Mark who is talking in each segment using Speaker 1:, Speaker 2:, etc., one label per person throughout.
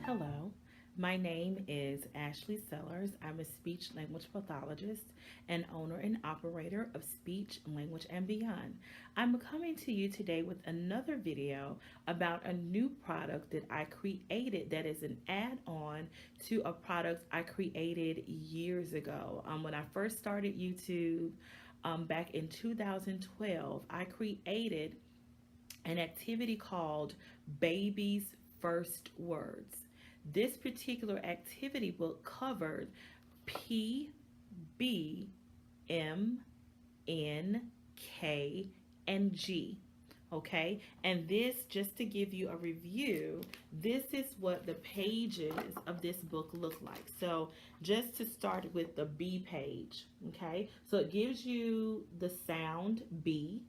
Speaker 1: Hello, my name is Ashley Sellers. I'm a speech language pathologist and owner and operator of Speech, Language, and Beyond. I'm coming to you today with another video about a new product that I created that is an add-on to a product I created years ago. When I first started YouTube back in 2012, I created an activity called Baby's First Words. This particular activity book covered P, B, M, N, K, and G. Okay, and this, just to give you a review, this is what the pages of this book look like. So just to start with the B page, okay, so it gives you the sound B.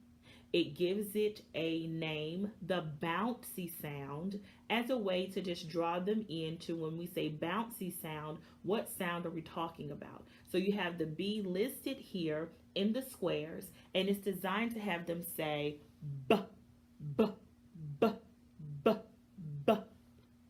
Speaker 1: It gives it a name, the bouncy sound, as a way to just draw them into, when we say bouncy sound, what sound are we talking about? So you have the B listed here in the squares, and it's designed to have them say B, B, B, B, B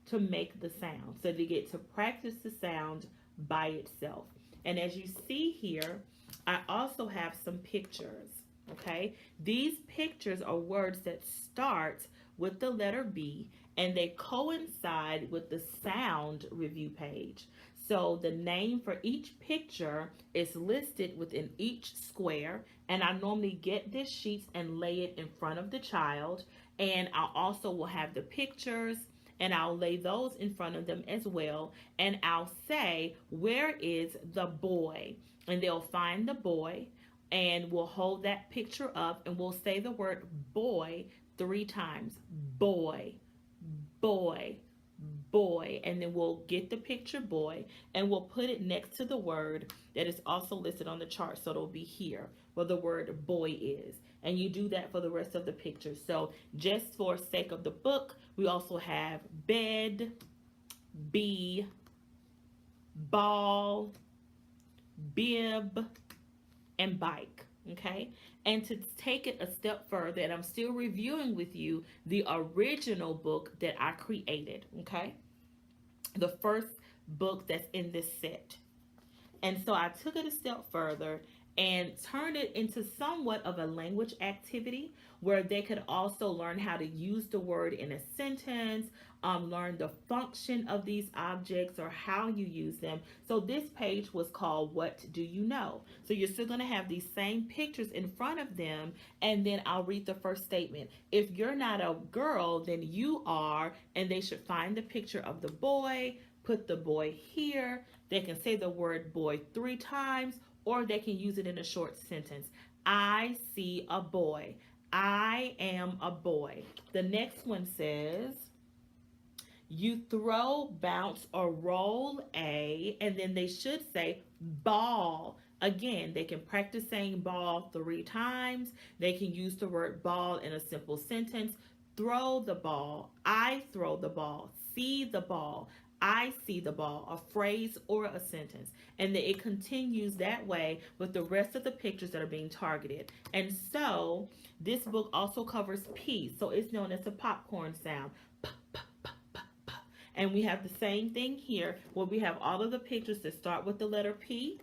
Speaker 1: to make the sound. So they get to practice the sound by itself. And as you see here, I also have some pictures. Okay, these pictures are words that start with the letter B and they coincide with the sound review page. So the name for each picture is listed within each square, and I normally get this sheet and lay it in front of the child, and I also will have the pictures and I'll lay those in front of them as well, and I'll say, where is the boy? And they'll find the boy, and we'll hold that picture up and we'll say the word boy 3 times. Boy, boy, boy. And then we'll get the picture boy and we'll put it next to the word that is also listed on the chart. So it'll be here where the word boy is. And you do that for the rest of the pictures. So just for sake of the book, we also have bed, bee, ball, bib, and bike. Okay, and to take it a step further, and I'm still reviewing with you the original book that I created, okay, the first book that's in this set. And so I took it a step further and turned it into somewhat of a language activity where they could also learn how to use the word in a sentence, learn the function of these objects or how you use them. So this page was called What Do You Know? So you're still going to have these same pictures in front of them, and then I'll read the first statement. If you're not a girl, then you are, and they should find the picture of the boy, put the boy here. They can say the word boy 3 times, or they can use it in a short sentence. I see a boy. I am a boy. The next one says, you throw, bounce, or roll a, and then they should say ball. Again, they can practice saying ball 3 times. They can use the word ball in a simple sentence. Throw the ball. I throw the ball. See the ball. I see the ball, a phrase or a sentence. And then it continues that way with the rest of the pictures that are being targeted. And so this book also covers P. So it's known as the popcorn sound. P, p, p, p, p. And we have the same thing here where we have all of the pictures that start with the letter P.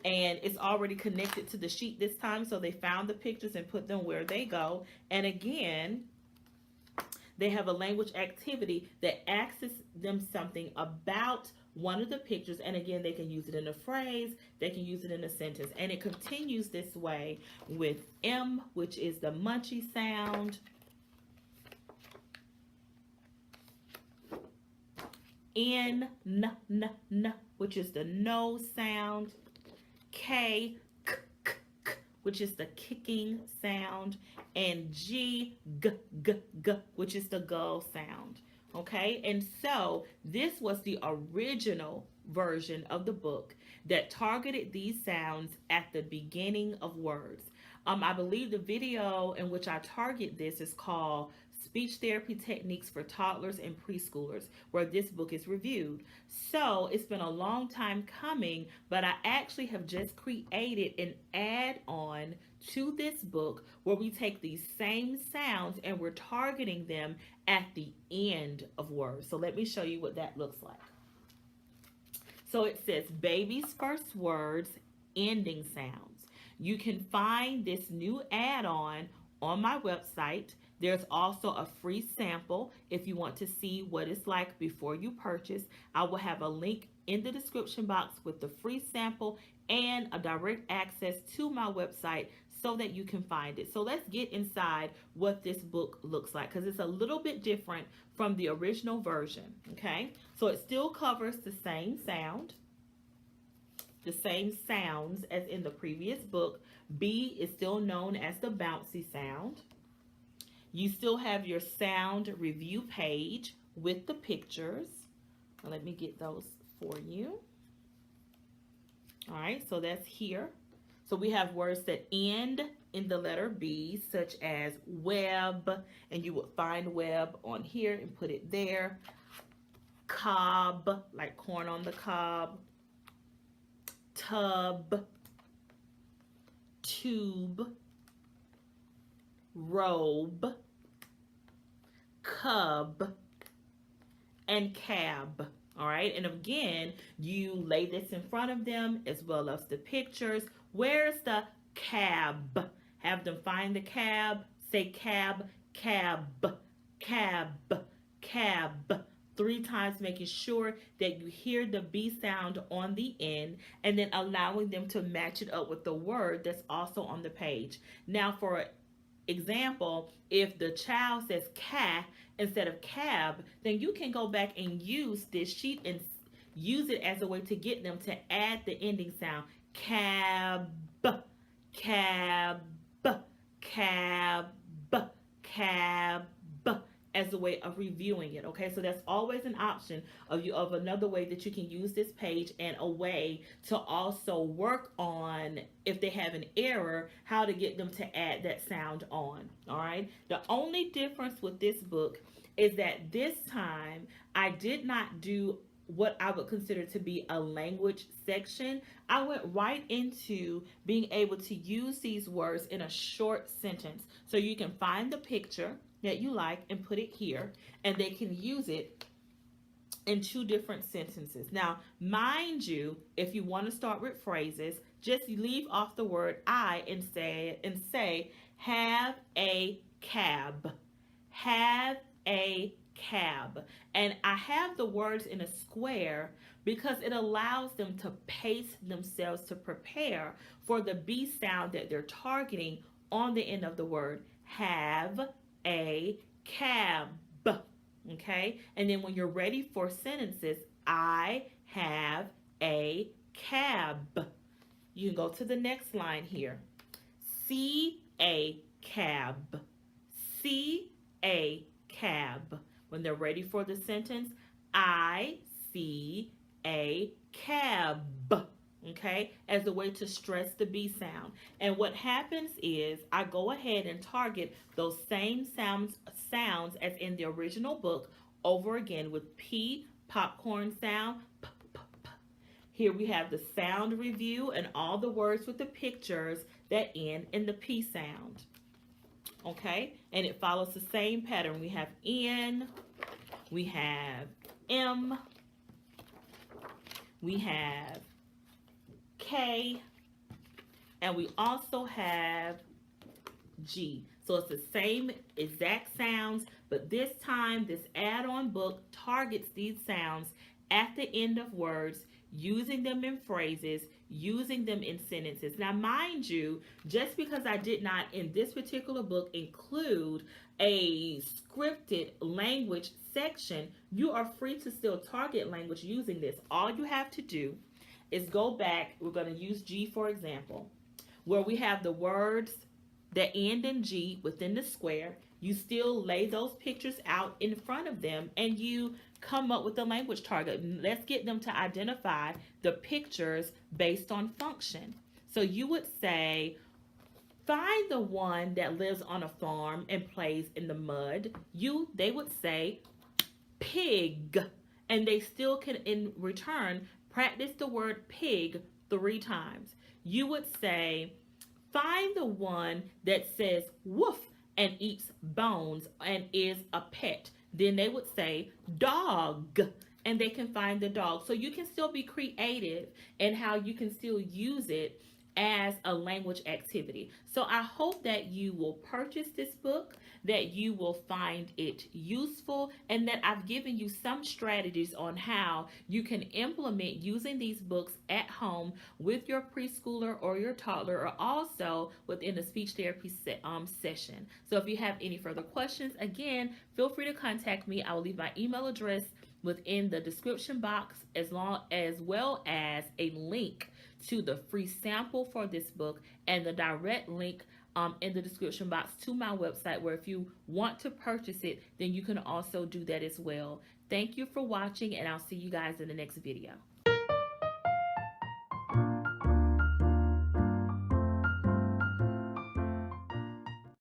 Speaker 1: And it's already connected to the sheet this time. So they found the pictures and put them where they go. And again, they have a language activity that asks them something about one of the pictures. And again, they can use it in a phrase, they can use it in a sentence. And it continues this way with M, which is the munchy sound. N, n, which is the nose sound. K, k, k, k, which is the kicking sound, and G, g, g, g, which is the gull sound. Okay, and so this was the original version of the book that targeted these sounds at the beginning of words. I believe the video in which I target this is called Speech Therapy Techniques for Toddlers and Preschoolers, where this book is reviewed. So it's been a long time coming, but I actually have just created an add on to this book where we take these same sounds and we're targeting them at the end of words. So let me show you what that looks like. So it says baby's first words, ending sounds. You can find this new add-on on my website. There's also a free sample if you want to see what it's like before you purchase. I will have a link in the description box with the free sample and a direct access to my website so that you can find it. So let's get inside what this book looks like, because it's a little bit different from the original version, okay? So it still covers the same sound, the same sounds as in the previous book. B is still known as the bouncy sound. You still have your sound review page with the pictures. Let me get those for you. All right, so that's here. So we have words that end in the letter B, such as web, and you would find web on here and put it there. Cob, like corn on the cob. Tub, tube, robe, cub, and cab. All right, and again, you lay this in front of them as well as the pictures. Where's the cab? Have them find the cab. Say cab, cab, cab, cab. 3 times, making sure that you hear the B sound on the end, and then allowing them to match it up with the word that's also on the page. Now, for example, if the child says ca instead of cab, then you can go back and use this sheet and use it as a way to get them to add the ending sound. Cab, cab, cab, cab, as a way of reviewing it. Okay, so that's always an option of another way that you can use this page, and a way to also work on, if they have an error, how to get them to add that sound on. All right, the only difference with this book is that this time I did not do what I would consider to be a language section. I went right into being able to use these words in a short sentence. So you can find the picture that you like and put it here, and they can use it in 2 different sentences. Now, mind you, if you want to start with phrases, just leave off the word I and say have a cab. Have a cab. And I have the words in a square because it allows them to pace themselves to prepare for the B sound that they're targeting on the end of the word. Have a cab. Okay? And then when you're ready for sentences, I have a cab. You can go to the next line here. See a cab. See a cab. When they're ready for the sentence, I see a cab. Okay, as a way to stress the B sound. And what happens is I go ahead and target those same sounds as in the original book over again with P, popcorn sound, p, p, p. Here we have the sound review and all the words with the pictures that end in the P sound. Okay, and it follows the same pattern. We have N, we have M, we have K, and we also have G. So it's the same exact sounds, but this time this add-on book targets these sounds at the end of words, using them in phrases, using them in sentences. Now, mind you, just because I did not in this particular book include a scripted language section, you are free to still target language using this. All you have to do is go back. We're going to use G for example, where we have the words that end in G within the square. You still lay those pictures out in front of them and you come up with a language target. Let's get them to identify the pictures based on function. So you would say Find the one that lives on a farm and plays in the mud. They would say pig. And they still can, in return, practice the word pig 3 times. You would say, find the one that says woof and eats bones and is a pet. Then they would say dog, and they can find the dog. So you can still be creative in how you can still use it as a language activity. So I hope that you will purchase this book, that you will find it useful, and that I've given you some strategies on how you can implement using these books at home with your preschooler or your toddler, or also within a speech therapy session. So if you have any further questions, again, feel free to contact me. I will leave my email address within the description box, as well as a link to the free sample for this book and the direct link in the description box to my website, where if you want to purchase it, then you can also do that as well. Thank you for watching, and I'll see you guys in the next video.